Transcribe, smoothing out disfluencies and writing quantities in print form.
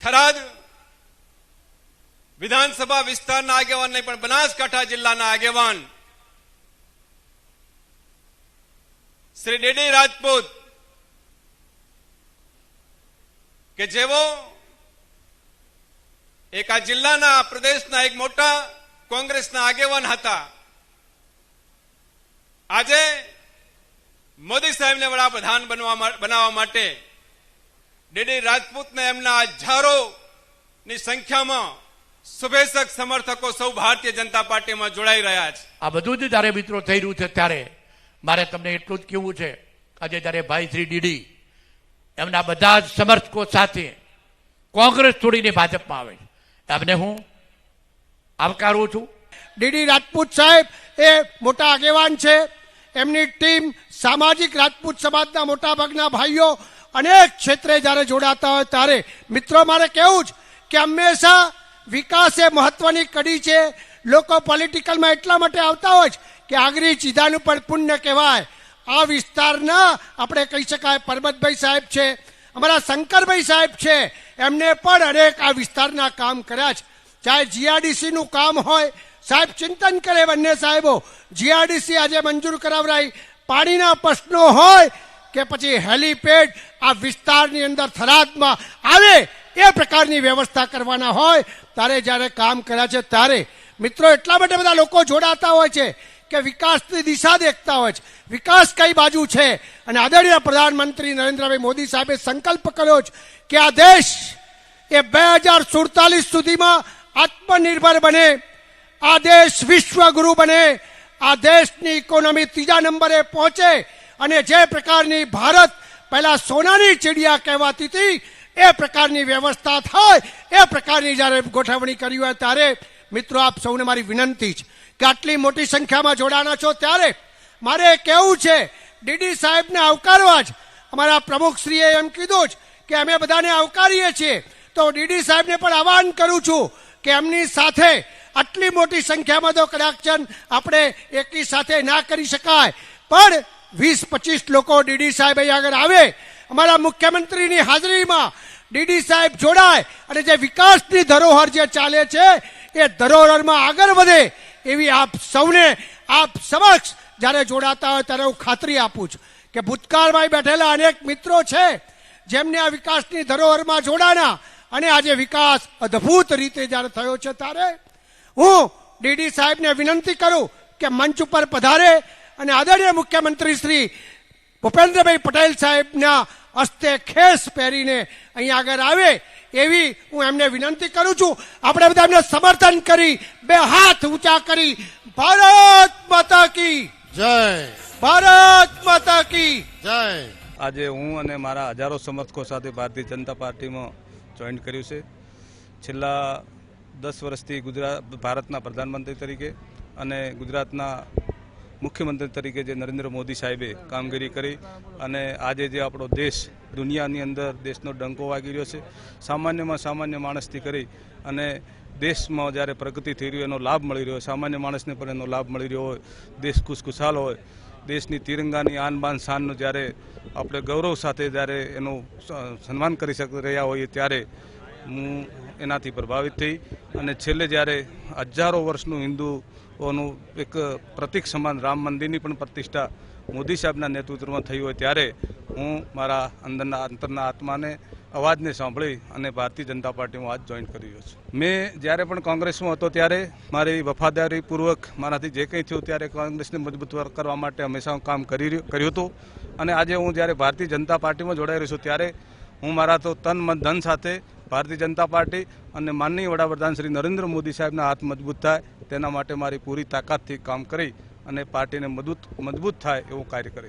થરાદ વિધાનસભા વિસ્તારના આગેવાન નહીં પણ બનાસકાંઠા જિલ્લાના આગેવાન શ્રી ડીડી રાજપૂત કે જેવો એક આ જિલ્લાના પ્રદેશના એક મોટા કોંગ્રેસના આગેવાન હતા, આજે મોદી સાહેબને વડાપ્રધાન બનાવવા માટે ડીડી રાજપૂતને એમના હજારોની સંખ્યામાં શુભેચ્છક સમર્થકો સૌ ભારતીય જનતા પાર્ટીમાં જોડાઈ રહ્યા છે। આ બધું જ જ્યારે મિત્રો થઈ રહ્યું છે ત્યારે મારે તમને એટલું જ કહેવું છે, આજે જ્યારે ભાઈ શ્રી ડીડી એમના બધા જ સમર્થકો સાથે કોંગ્રેસ છોડીને ભાજપમાં આવે છે, એમને હું આવકારું છું। ડીડી રાજપૂત સાહેબ એ મોટા આગેવાન છે, એમની ટીમ સામાજિક રાજપૂત સમાજના મોટા ભાગના ભાઈઓ અનેક ક્ષેત્રે જ્યારે જોડાતા હોય ત્યારે મિત્રો મારે કહેવું જ કે હંમેશા વિકાસ એ મહત્વની કડી છે। લોકો પોલિટિકલમાં એટલા માટે આવતા હોય કે આગરી ચીધાનું પણ પુણ્ય કહેવાય। આ વિસ્તારના આપણે કહી શકાય પરબતભાઈ સાહેબ છે, અમારા શંકરભાઈ સાહેબ છે, એમને પણ અનેક આ વિસ્તારના કામ કર્યા છે। ચાહે જીઆરડીસીનું કામ હોય, સાહેબ ચિંતન કરે બંને સાહેબો, જીઆરડીસી આજે મંજૂર કરાવરાઈ, પાણીના પ્રશ્નો હોય કે પછી હેલીપેડ આ વિસ્તારની અંદર થરાદમાં આવે એ પ્રકારની વ્યવસ્થા કરવાના હોય ત્યારે જ્યારે કામ કર્યા છે ત્યારે મિત્રો એટલા માટે બધા લોકો જોડાતા હોય છે કે વિકાસની દિશા દેખતા હોય છે, વિકાસ કઈ બાજુ છે। અને આદરણીય પ્રધાનમંત્રી નરેન્દ્રભાઈ મોદી સાહેબે સંકલ્પ કર્યો છે કે આ દેશ એ 2047 સુધીમાં આત્મનિર્ભર બને, આ દેશ વિશ્વગુરુ બને, આ દેશની ઇકોનોમી ત્રીજા નંબરે પહોંચે અને જે પ્રકારની ભારત પહેલા સોનાની ચીડિયા કહેવાતી હતી એ પ્રકારની વ્યવસ્થા થાય, એ પ્રકારની જ્યારે ગોઠવણી કરી હોય ત્યારે મિત્રો આપ સૌને મારી વિનંતી છે કે આટલી મોટી સંખ્યામાં જોડાના છો ત્યારે મારે કહેવું છે ડીડી સાહેબને આવકારવા જ અમારા પ્રમુખશ્રીએ એમ કીધું જ કે અમે બધાને આવકારીએ છીએ, તો ડીડી સાહેબને પણ આહવાન કરું છું કે એમની સાથે આટલી મોટી સંખ્યામાં તો કદાચ આપણે એકી સાથે ના કરી શકાય, પણ 20-25 લોકો ડીડી સાહેબ અહીં આગળ આવે, અમારા મુખ્યમંત્રીની હાજરીમાં ડીડી સાહેબ જોડાય અને જે વિકાસની ધરોહર જે ચાલે છે એ ધરોહરમાં આગળ વધે એવી આપ સૌને આપ સમક્ષ જ્યારે જોડાતા હોય ત્યારે હું ખાતરી આપું છું કે ભૂતકાળમાં બેઠેલા અનેક મિત્રો છે જેમને આ વિકાસની ધરોહરમાં જોડાના અને આજે વિકાસ અદ્ભુત રીતે જ્યારે થયો છે ત્યારે હું ડીડી સાહેબને વિનંતી કરું કે મંચ ઉપર પધારે અને આદરણીય મુખ્યમંત્રી શ્રી ભૂપેન્દ્રભાઈ પટેલ સાહેબના હસ્તે ખેસ પહેરીને અહીં આગળ આવે એવી હું એમને વિનંતી કરું છું। આપણે બધા એમને સમર્થન કરી બે હાથ ઊંચા કરી ભારત માતા કી જય, ભારત માતા કી જય। આજે હું અને મારા હજારો સમર્થકો સાથે ભારતીય જનતા પાર્ટીમાં જોઈન કર્યું છે। છેલ્લા 10 વર્ષથી ભારતના પ્રધાનમંત્રી તરીકે અને ગુજરાતના મુખ્યમંત્રી તરીકે જે નરેન્દ્ર મોદી સાહેબે કામગીરી કરી અને આજે જે આપણો દેશ દુનિયાની અંદર દેશનો ડંકો વાગી રહ્યો છે, સામાન્યમાં સામાન્ય માણસથી કરી અને દેશમાં જ્યારે પ્રગતિ થઈ રહી એનો લાભ મળી રહ્યો, સામાન્ય માણસને પણ એનો લાભ મળી રહ્યો હોય, દેશ ખુશખુશાલ હોય, દેશની તિરંગાની આન બાન શાનનું જ્યારે આપણે ગૌરવ સાથે જ્યારે એનું સન્માન કરી રહ્યા હોઈએ ત્યારે હું એનાથી પ્રભાવિત થઈ અને છેલ્લે જ્યારે હજારો વર્ષનું હિન્દુઓનું એક પ્રતિક સમાન રામ મંદિરની પણ પ્રતિષ્ઠા મોદી સાહેબના નેતૃત્વમાં થઈ હોય ત્યારે હું મારા અંતરના આત્માને અવાજને સાંભળી અને ભારતીય જનતા પાર્ટીમાં આજ જોઈન કરી રહ્યો છું। મેં જ્યારે પણ કોંગ્રેસમાં હતો ત્યારે મારી વફાદારીપૂર્વક મારાથી જે કંઈ થયું ત્યારે કોંગ્રેસને મજબૂત કરવા માટે હંમેશા હું કામ કર્યું હતું અને આજે હું જ્યારે ભારતીય જનતા પાર્ટીમાં જોડાઈ રહ્યો છું ત્યારે હું મારા તો તન મન ધન સાથે ભારતીય જનતા પાર્ટી અને માનનીય વડાપ્રધાન શ્રી નરેન્દ્ર મોદી સાહેબના હાથ મજબૂત થાય તેના માટે મારી પૂરી તાકાતથી કામ કરી અને પાર્ટીને મજબૂત થાય એવું કાર્ય કરીશ।